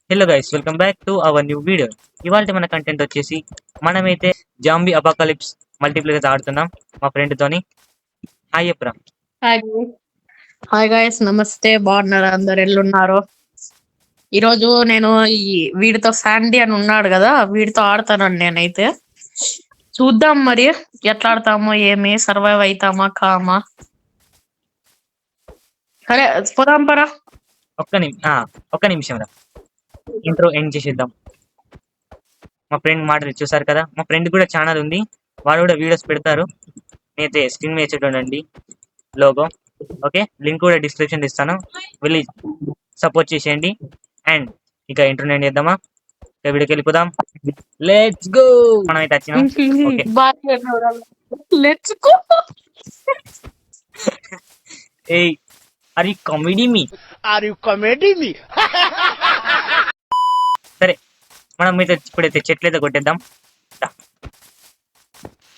Hello guys, welcome back to our new video. ఇవాళ మన content వచ్చేసి మనమైతే జాంబీ అపోకలిప్స్ మల్టీప్లేయర్ ఆడుతున్నాం మా ఫ్రెండ్ తోని. హాయ్ చెప్పరా. హాయ్ హాయ్ గాయస్, నమస్తే. బాగున్నారు అందరు? ఎల్లున్నారు? ఈరోజు నేను వీడితో శాండీ అని ఉన్నాడు కదా, వీడితో ఆడతానండి నేనైతే. చూద్దాం మరి ఎట్లా ఆడతామో, ఏమి సర్వైవ్ అవుతామా కామా. సరే పోదాం పరా. ఒక్క నిమిషం రా, ఇంట్రో ఎండ్ చేసేద్దాం. మా ఫ్రెండ్ మాటలు చూసారు కదా, మా ఫ్రెండ్ కూడా ఛానల్ ఉంది, వాడు కూడా వీడియోస్ పెడతారు. నేనైతే స్క్రీన్ మీద చూడండి లోగో. ఓకే, లింక్ కూడా డిస్క్రిప్షన్ ఇస్తాను, వెళ్ళి సపోర్ట్ చేసేయండి. అండ్ ఇక ఇంట్రో ఎండ్ చేద్దామా, ఇక వీడియోకి వెళ్ళిపోదాం. Let's go. మనం అయితే వచ్చినాం. Let's go. ఏయ్, ఆర్ యు కామెడీ మీ? సరే, మనం అయితే ఇప్పుడైతే చెట్లు అయితే కొట్టేద్దాం.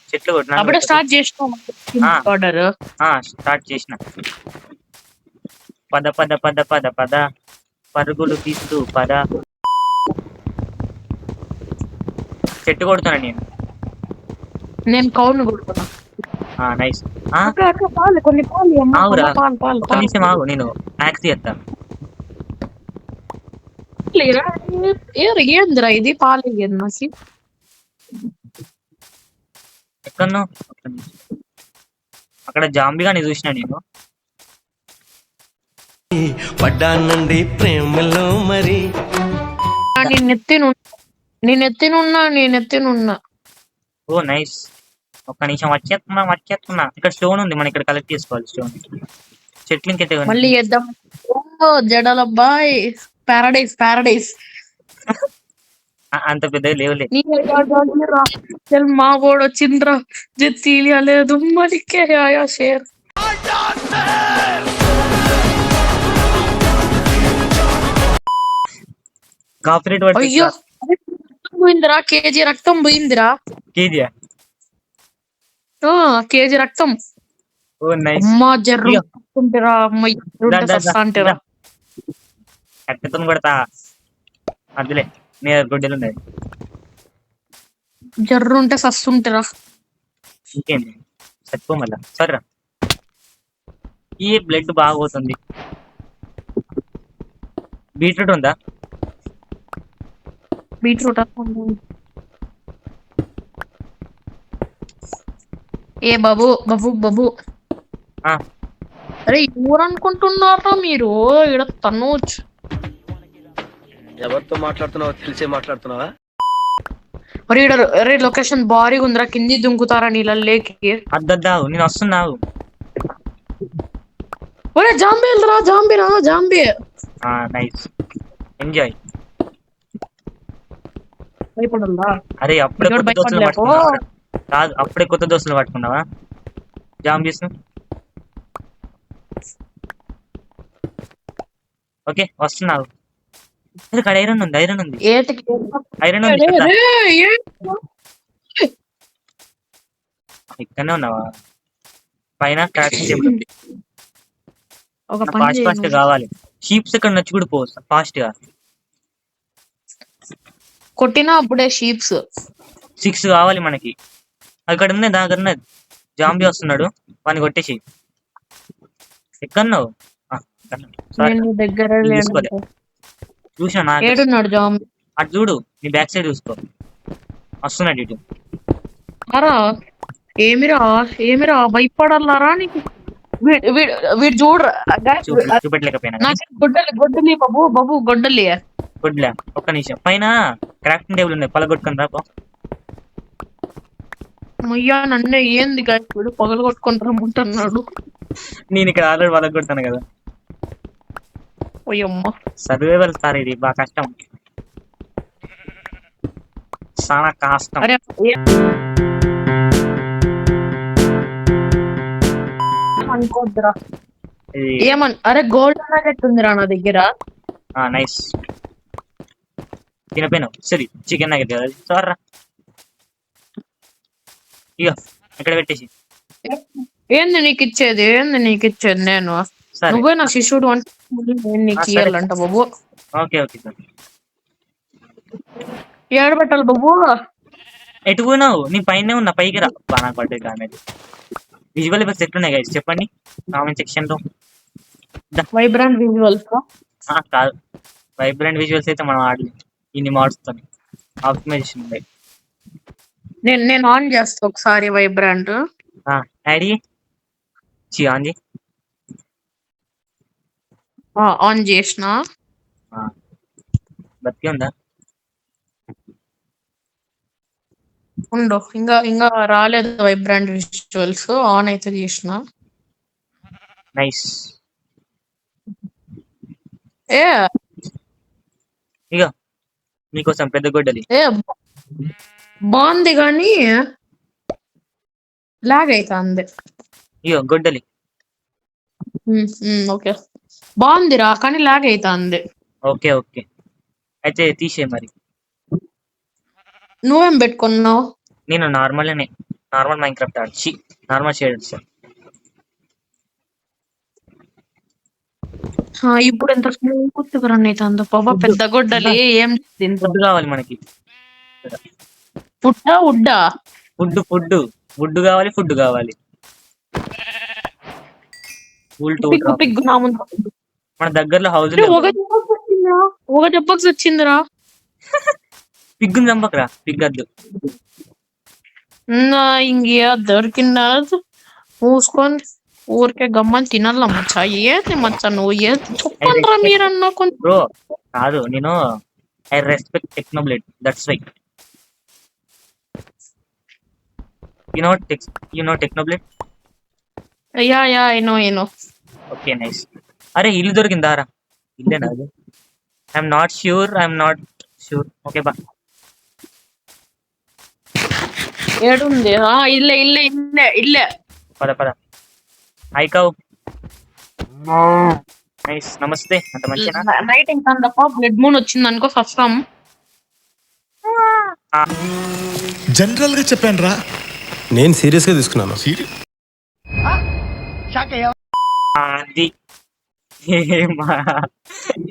చెట్లు కొట్టినా అప్పుడే స్టార్ట్ చేసినాం. స్టార్ట్ చేసిన. పద పద పద పద పద పరుగులు తీస్తూ పద. చెట్టు కొడుతున్నా నేను కౌను కొడుతున్నా. నైస్. కొన్ని ఆవురా, ఒక్క నిమిషం ఆగు, నేను యాక్స్ చేస్తాను. ఏందిరా ఇది? పాలు నాకు ఎక్కడో అక్కడ జాంబీగాని చూసిన నేను. పడ్డానండి ప్రేమలో మరి. నేనెత్తినున్నా. ఓ నైస్. ఒక్క నిమిషం వచ్చేస్తున్నా. ఇక్కడ స్టోన్ ఉంది, మనం ఇక్కడ కలెక్ట్ చేసుకోవాలి స్టోన్. చెట్లు ఇంకైతే మళ్ళీ చేద్దాం. జడలబ్బాయ్, ప్యారడైస్. అంత పెద్దగా లేవులే. మా వాడు వచ్చిండ్రా, జతీలియా లేదు మలికే ఆయా షేర్. కాపరేట్ అయ్యో పోయిందిరా, కేజీ రక్తం పోయిందిరా. కేజీయా? కేజీ రక్తం. ఓ నైస్. అమ్మా జర్రుంటరా, అంటారా కట్టెతో కొడతా. అదిలే, నీ గొడ్డలు ఉన్నాయి. జర్రుంటే సస్తుంటారా. ఇంకేంటి చచ్చిపో మళ్ళా. సరేరా, ఈ బ్లడ్ బాగా పోతుంది. బీట్రూట్ ఉందా? బీట్రూట్ ఏ బాబు. అరే ఎవరు అనుకుంటున్నారా మీరు? ఇక్కడ తనూజ్. ఎవరితో మాట్లాడుతున్నావో తెలిసే మాట్లాడుతున్నావా? మరి అరే లొకేషన్ భారీగా ఉందిరా, కింది దుంకుతారా నీళ్ళకి. అద్దద్దావు, నేను వస్తున్నావు. ఒరే జాంబీ. Nice, enjoy. భయపడాలా? అరే అప్పుడే కొత్త దోస్తులు పట్టుకున్నావా? కాదు, అప్పుడే కొత్త దోస్తులు పట్టుకున్నావా జాంబీస్? ఓకే, వస్తున్నావు. ఇక్కడ ఐరన్ ఉంది. ఇక్కడనే ఉన్నావా? పైన క్రాఫ్టింగ్ టేబుల్ ఉంది. ఫాస్ట్ కావాలి. షీప్స్ ఇక్కడ నచ్చి కూడా పో ఫాస్ట్ గా. కొట్టినా అప్పుడే షీప్స్ 6 కావాలి మనకి. అక్కడ ఉన్నది, దగ్గర ఉన్నది. జాంబీ వస్తున్నాడు, వాడిని కొట్టేసి. ఎక్కడున్నావు? చూసా అటు చూడు, నీ బ్యాక్ సైడ్ చూసుకో. వస్తున్నాడు ఇటు. ఏమిరా భయపడాలరా నీకు? వీడు చూడరా, చూపెట్టలేకపోయినా. గొడ్డలి బాబు గొడ్డలి. గుడ్లా, ఒక్క నిమిషం. పైన క్రాఫ్టింగ్ టేబుల్ ఉన్నాయి, పలగొట్టుకుని రాపో. అయ్యా నన్నే ఏంది వీడు పగలు కొట్టుకుని రమ్మంటున్నాడు. నేను ఇక్కడ ఆల్రెడీ పలగొడతాను కదా. ఓయమ్మ, సర్వైవల్ సార్, ఇది బాగా కష్టం, చాలా కష్టం. అనుకోద్దురా. అరే గోల్డ్ నాగెట్ ఉందిరా నా దగ్గర. నైస్. తినపోయినావు? సరే, చికెన్ నాగెట్ కదా, సార్. ఇక ఇక్కడ పెట్టేసి. ఏంది నీకు ఇచ్చేది? నేను నువ్వే నా శిష్యుడు అంటే నీకు ఇయ్యాలంట బాబు. Okay sir. ఏడు పెట్టాలి బాబు. ఎటు పోయినావు? నీ పైన ఉన్నా, పైకి రా. బాగా పడ్డది కామెంట్. విజువల్ ఎఫెక్ట్స్ ఎట్లున్నాయి గైస్ చెప్పండి కామెంట్ సెక్షన్ లో. Vibrant visuals. కాదు, వైబ్రెంట్ విజువల్స్ అయితే మనం ఆడలేదు ఇన్ని మాడ్స్ ఆప్టిమైజేషన్ ఉన్నాయి. నేను ఆన్ చేస్తా ఒకసారి వైబ్రెంట్. యాడీ ఆంది ఆన్ చేసిన. బతికే ఉందా? ఉండు, ఇంకా రాలేదు వైబ్రెంట్ విజువల్స్. ఆన్ అయితే చేసిన. నైస్. ఏ ఇక మీకోసం పెద్ద గొడ్డలి. ఏ బాగుంది కానీ లాగ్ అవుతుంది. ఇగో గొడ్డలి. ఓకే, బాగుందిరా కానీ లాగ్ అవుతుంది. ఓకే ఓకే అయితే తీసే మరి. నువ్వేం పెట్టుకున్నావు? నేను నార్మల్ మైన్క్రాఫ్ట్ ఆడిచి నార్మల్ షేడర్స్. ఇప్పుడు ఎంత స్మూత్ రన్ అవుతుంది బాబా. పెద్ద గొడ్డలి ఏం ఫుడ్ కావాలి మనకి. ఉడ్డా ఫుడ్ కావాలి, ఫుడ్ కావాలి. పిగ్గు నా ముందు. మన దగ్గరలో హౌస్ ఒక చెప్పక్స్ వచ్చిందిరా. పిగ్గుని చంపకరా, పిగ్గద్దు. ఇంకే దొరికిందా మూసుకొని ఊరికే గమ్మని తినాల మచ్చ. ఏది మచ్చ నువ్వు ఏది చెప్పండిరా మీరన్నా కొంచెం. బ్రో కాదు, నేను I respect Technoblade, that's why. You know Technoblade? Yeah I know. Okay nice. అరే ఇల్లు దొరికిందారా? ఇల్లేనా అది? I'm not sure. ఓకే బా. ఏడుంది? ఇల్లే. పద ఐకావ్. నైస్. నమస్తే. అంత మంచిగా నైట్ ఇంకా తప్ప బ్లడ్ మూన్ వచ్చింది అనుకో సస్తాం. జనరల్ గా చెప్పాను రా, నేను సీరియస్ గా తీసుకున్నాను. అది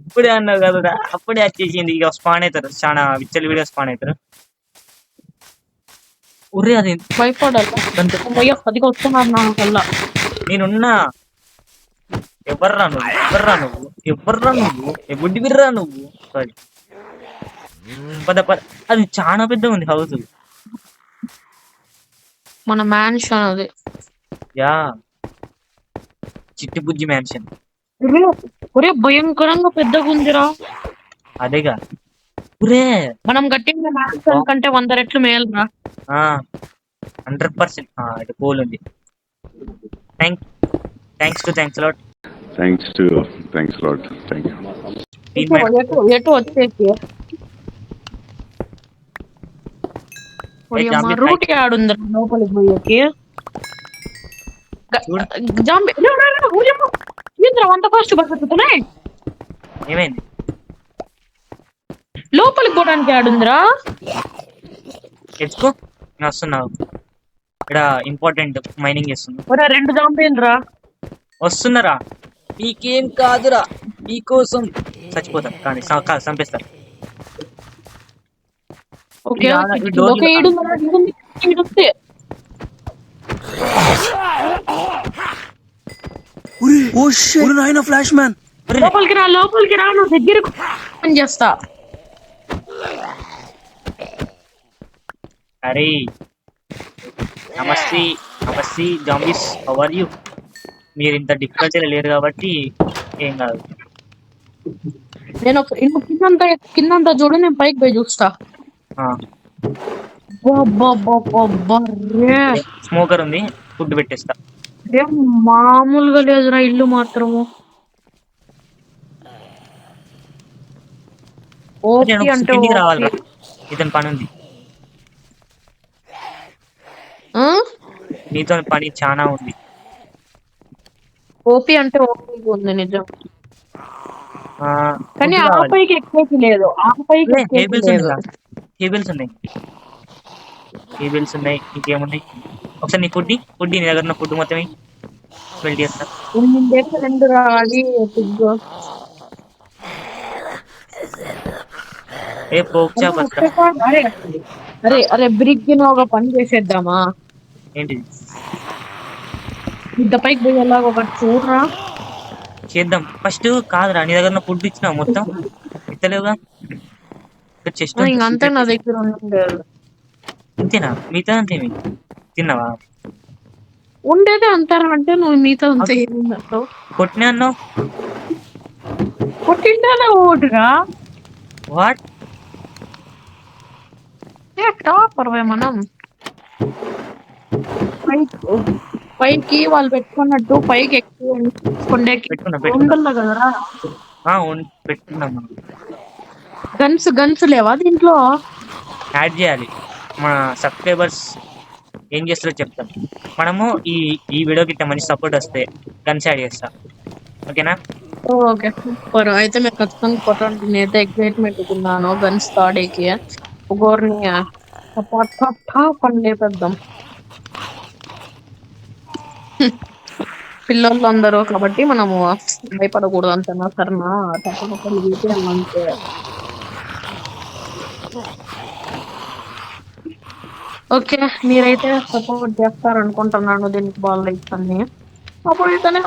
ఇప్పుడే అన్నావు కదరా, అప్పుడే వచ్చేసింది. ఇక స్పాన్ అవుతారు, చాలా విచ్చలు వీడియో స్పాన్ అవుతారు. ఉర్రే అది భయపడాలి. అదిగా వస్తున్నారు నా కల్లా. నేనున్నా. ఎవర్రా నువ్వు ఎగుడ్డి బిర్రా నువ్వు. సారీ. పద అది చాలా పెద్ద ఉంది హౌస్. మన మ్యాన్షన్ అది. యా, చిట్టి బుజ్జి మ్యాన్షన్. ఒరే భయంకరంగా పెద్దగా ఉందిరా. అదేగా ఒరే, మనం గట్టిగా మ్యాన్షన్ కంటే 100 రెట్లు మేలురా. 100%. ఇది కూల్ ఉంది. Thanks lot. Thanks a lot. Thank you. ఎటు వచ్చేసి రూట్ ఆడుంది లోపలికి పోయేకి. జాంబీ అంత ఫాస్ట్ బతుకుతున్నాయి. ఏమైంది? లోపలికి పోవడానికి ఆడుందిరా. ఎత్తుకో, నేను వస్తున్నావు. ఇక్కడ ఇంపార్టెంట్ మైనింగ్ చేస్తున్నా. 2 జాంబీలు రా వస్తున్నారా? మీకేం కాదురా, మీకోసం చచ్చిపోతారు కానీ చంపేస్తారు. ఓకే ఫ్లాష్ మ్యాన్ లోపలికి రా నువ్వు దగ్గరకు పని చేస్తా. అరే నమస్తే జాంబీస్, హౌ ఆర్ యు? మీరు ఇంత డిఫికల్టీగా లేరు కాబట్టి ఏం కాదు. నేను కిందంతా చూడు, నేను పైకి పోయి చూస్తా. స్మోకర్ ఉంది, ఫుడ్ పెట్టేస్తా. మామూలుగా లేదురా ఇల్లు మాత్రము. అంటే రావాలిరా, ఇతని పని ఉంది. నీతో పని చాలా ఉంది. ఓపీ అంటే ఓపీ ఉంది నిజం, కానీ ఆ పైకి ఎక్కేకి లేదు. కేబుల్స్ ఉన్నాయి, ఇంకేమున్నాయి? ఒకసారి నీ ఫుడ్ నీ దగ్గర ఉన్న ఫుడ్ మొత్తం స్మెల్ చేస్తా. 2 రావాలి. ఏ పోక్ చాప్ వస్తా. అరే అరే అరే బ్రిడ్జ్ ఒక పని చేసేద్దామా? ఏంటిది ఇంత పైకి పోయేలాగా ఒకటి చూడరా. చేద్దాం. ఫస్ట్ కాదురా, నీ దగ్గర ఫుడ్ ఇచ్చినా మొత్తం ఇస్తలేవుగా. చెస్ట్ ఇంక అంతే నా దగ్గర ఉండేది. ఇంతేనా? మిగతా అంతేమి తిన్నావా? ఉండేదే అంటారా అంటే నువ్వు మీతో అంతే ఏముందంటావు? కొట్టినా అన్నావు. కొట్టిండానే ఓటుగా వాట్? టాపర్ మనం పైకి వాళ్ళు పెట్టుకున్నట్టు పైకి ఎక్కువ పెట్టుకున్నా ఉండాలి కదరా. పెట్టుకున్నాం మనం. గన్స్ లేవా దీంట్లో? యాడ్ చేయాలి. మన సబ్స్క్రైబర్స్ ఏం చేస్తారో చెప్తాం. మనము ఈ ఈ వీడియోకి ఇంత మంచి సపోర్ట్ వస్తే గన్స్ యాడ్ చేస్తా. ఓకేనా? Okay super. అయితే మీరు ఖచ్చితంగా కొట్టండి. నేనైతే ఎక్సైట్మెంట్ ఉన్నాను గన్స్ తాడేకి. ఒకరిని పని లేపేద్దాం. పిల్లలు అందరూ కాబట్టి మనము భయపడకూడదు అంతేనా? సరేనా? తప్పకుండా అంతే. ఓకే మీరైతే సపోర్ట్ చేస్తారనుకుంటున్నాను దీనికి బాల్ ఇస్తాను. అప్పుడు అయితేనే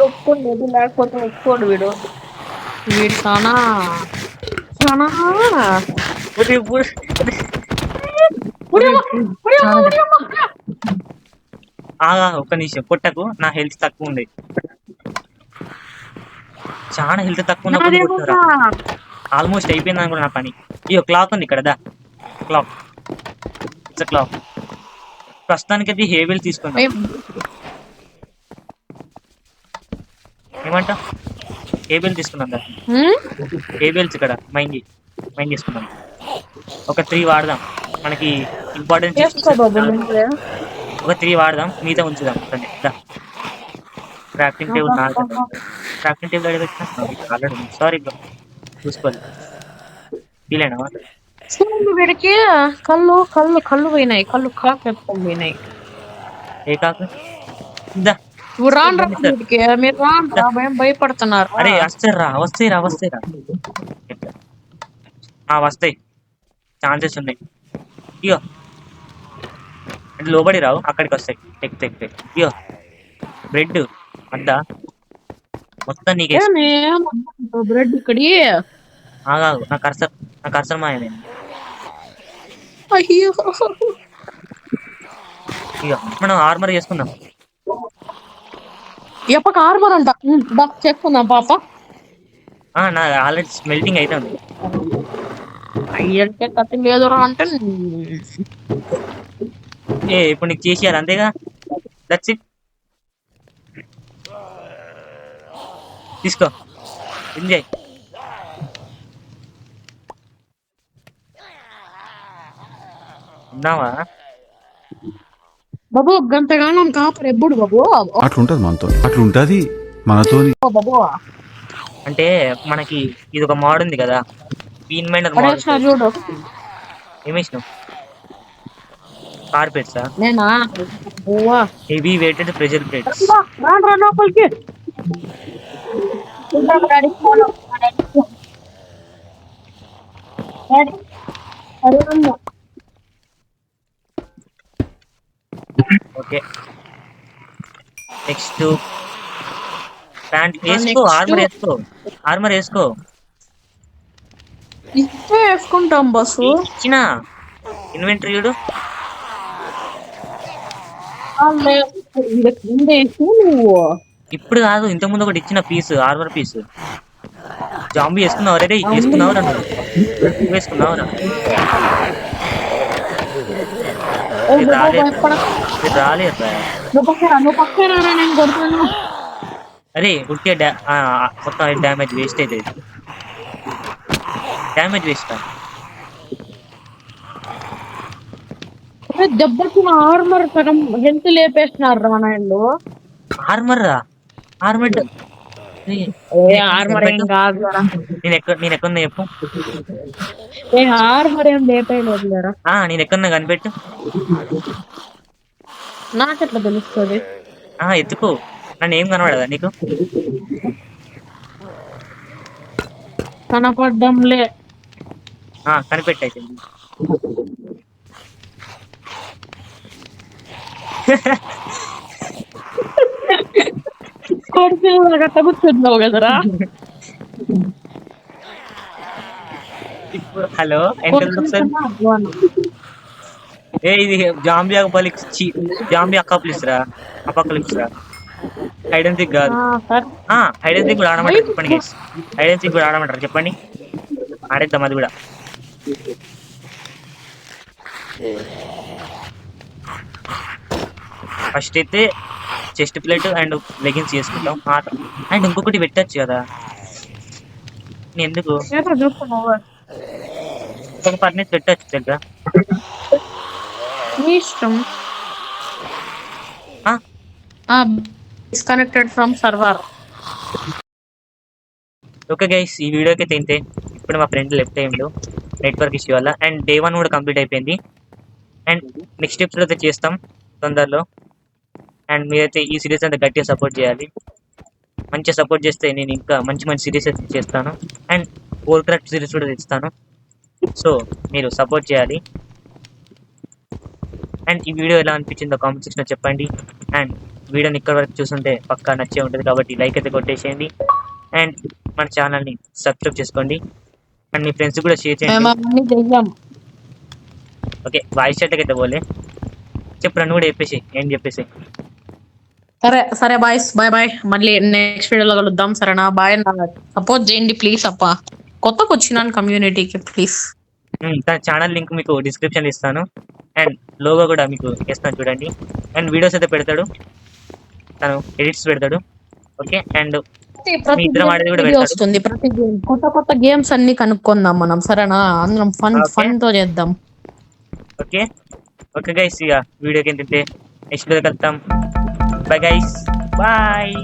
ఒప్పుకోండి, లేకపోతే ఒప్పుకోడు వీడు. వీడు చాలా చాలా ఒక్క నిమిషం కొట్టకు, నా హెల్త్ తక్కువ ఉంది. చాలా హెల్త్ తక్కువ ఉన్నప్పుడు కొట్టురా. ఆల్మోస్ట్ అయిపోయింది అనుకో నా పని. ఇయో క్లాక్ ఉంది ఇక్కడ. దా క్లాక్, ఇట్స్ క్లాక్. ప్రస్తుతానికి అది హేబెల్ తీసుకున్నా. ఏమంటా? హేబెల్ తీసుకున్నాం కదా. హేబెల్స్ ఇక్కడ మైండ్ తీసుకున్నాం. ఒక 3 వాడదాం, మనకి ఇంపార్టెన్స్. ఒక 3 వాడదాం, మిగతా ఉంచుదాం. Crafting table crafting table already. Sorry bro, చూసుకోవాలి. ఫీల్ అయినావా? వీడికి కళ్ళు కళ్ళు కళ్ళు పోయినాయి. కళ్ళు కాకు ఎత్తుకొని పోయినాయి. ఏ కాకు? దా రాను వీడికి. మీరు రాను భయం భయపడుతున్నారు. అరే వస్తాయిరా, వస్తాయిరా. వస్తాయి, ఛాన్సెస్ ఉన్నాయి. ఇయో అంటే లోబడి రావు, అక్కడికి వస్తాయి. ఎక్కుతాయి. ఇయో బ్రెడ్ అద్దా మొత్తం నీకే. బ్రెడ్ ఇక్కడి ఆగాగు, నా కర్సర్ మాయమైంది. అయ్యో ఇక మనం ఆర్మర్ చేసుకుందాం. ఎప్పక ఆర్మర్ అంట చేసుకుందాం పాప. నా ఆల్రెడీ స్మెల్టింగ్ అయితే ఉంది. అయ్యంటే కత్తి లేదురా అంటే ఇప్పుడు నీకు చేసేయాలి అంతేగా. That's it. తీసుకో, ఎంజాయ్. ఉన్నావా బాబు? గంటగానం కాపర్ ఎప్పుడు బాబు? అట్లుంటది మనతో, అట్లుంటది మనతో. బాబు అంటే మనకి ఇది ఒక మోడ్ ఉంది కదా, బీన్ మైనర్ మోడ్. చూడు ఏమేసినావు? కార్పెట్సా? నేనా? Heavy weighted pressure plates. లోపలికి ఓకే, నెక్స్ట్ ప్యాంట్ వేసుకో. ఆర్మర్ వేసుకో. ఇస్తే వేసుకుంటాం బస్సు. ఇచ్చిన ఇన్వెంటరీ చూడు. నువ్వు ఇప్పుడు కాదు, ఇంత ముందు ఒకటి ఇచ్చిన పీస్, ఆర్మర్ పీస్. జాంబీ వేసుకున్నావు రే? వేసుకున్నావురా? వేసుకున్నావురా? రాలేదా? అరే ఉడికే మొత్తం డ్యామేజ్ వేస్ట్ అయితే. Damage waste. దెబ్బకి ఆర్మర్ సగం హెల్త్ లేపేస్తున్నారు రా నాయన్లు. ఆర్మర్ ఆర్మర్ ఏం కాదు. నేను ఎక్కడున్నా చెప్పు. ఆర్మర్ ఏం లేపేయలేదు లేరా. నేను ఎక్కడున్నా కనిపెట్టు. నాకెట్లా తెలుస్తుంది? ఎత్తుకో. నన్ను ఏం కనబడదా నీకు? కనపడ్డంలే. కనిపెట్టయితే. కూర్చున్నావు కదరా. ఇప్పుడు హలో ఎంత ఒకసారి ఇది జాంబీ జాంబీ అకాప్లిస్ రా, అపాకలిప్స్ రా. హైడ్ అండ్ సీక్ కాదు. హైడ్ అండ్ సీక్ కూడా ఆడమంటారు చెప్పండి గైస్. హైడ్ అండ్ సీక్ కూడా ఆడమంటారు చెప్పండి, ఆడేద్దాం అది కూడా. ఫస్ట్ అయితే చెస్ట్ ప్లేట్ అండ్ లెగిన్స్ చేసుకుంటాం. అండ్ ఇంకొకటి పెట్టచ్చు కదా, నేను ఎందుకు ఒక ఫర్నేస్ పెట్టచ్చు దగ్గర. నీ ఇష్టం. Disconnected from server. Okay guys, ఈ వీడియోకి అయితే ఇంతే. ఇప్పుడు మా ఫ్రెండ్ లెఫ్ట్ అయ్యిండు నెట్వర్క్ ఇష్యూ వల్ల. అండ్ డే 1 కూడా కంప్లీట్ అయిపోయింది. అండ్ నెక్స్ట్ ఎపిసోడ్ అయితే చేస్తాం తొందరలో. అండ్ మీరైతే ఈ సిరీస్ అంతా గట్టిగా సపోర్ట్ చేయాలి. మంచిగా సపోర్ట్ చేస్తే నేను ఇంకా మంచి మంచి సిరీస్ అయితే చేస్తాను. అండ్ వరల్డ్ సిరీస్ కూడా తెస్తాను. సో మీరు సపోర్ట్ చేయాలి. అండ్ ఈ వీడియో ఎలా అనిపించిందో కామెంట్ సెక్షన్లో చెప్పండి. అండ్ వీడియోని ఇక్కడ వరకు చూస్తుంటే పక్కా నచ్చే ఉంటుంది కాబట్టి లైక్ అయితే కొట్టేసేయండి. అండ్ మన ఛానల్ని సబ్స్క్రైబ్ చేసుకోండి. అండ్ మీ ఫ్రెండ్స్ కూడా షేర్ చేయండి. ఓకే, వాయిస్ చాట్ అయితే పోలే చెప్పు, నన్ను కూడా చెప్పేసి ఏం చెప్పేసి. సరే సరే బాయ్స్, బాయ్ బాయ్. మళ్ళీ నెక్స్ట్ వీడియోలో కలుద్దాం. సరేనా? బాయ్. సపోర్ట్ చేయండి ప్లీజ్ అప్ప. కొత్తగా వచ్చినాను కమ్యూనిటీకి, ప్లీజ్. తన ఛానల్ లింక్ మీకు డిస్క్రిప్షన్ ఇస్తాను. అండ్ లోగో కూడా మీకు ఇస్తాను చూడండి. అండ్ వీడియోస్ అయితే పెడతాడు, తను ఎడిట్స్ పెడతాడు. ఓకే, అండ్ మీ ఇద్దరం ఆడేది కూడా వస్తుంది. ప్రతి కొత్త కొత్త గేమ్స్ అన్ని కనుక్కుందాం మనం, సరేనా? అందరం ఫన్ తో చేద్దాం. ఓకే ఓకే గైస్, ఇక వీడియోకి ఏంటంటే నెక్స్ట్ కలుద్దాం. Bye guys, bye.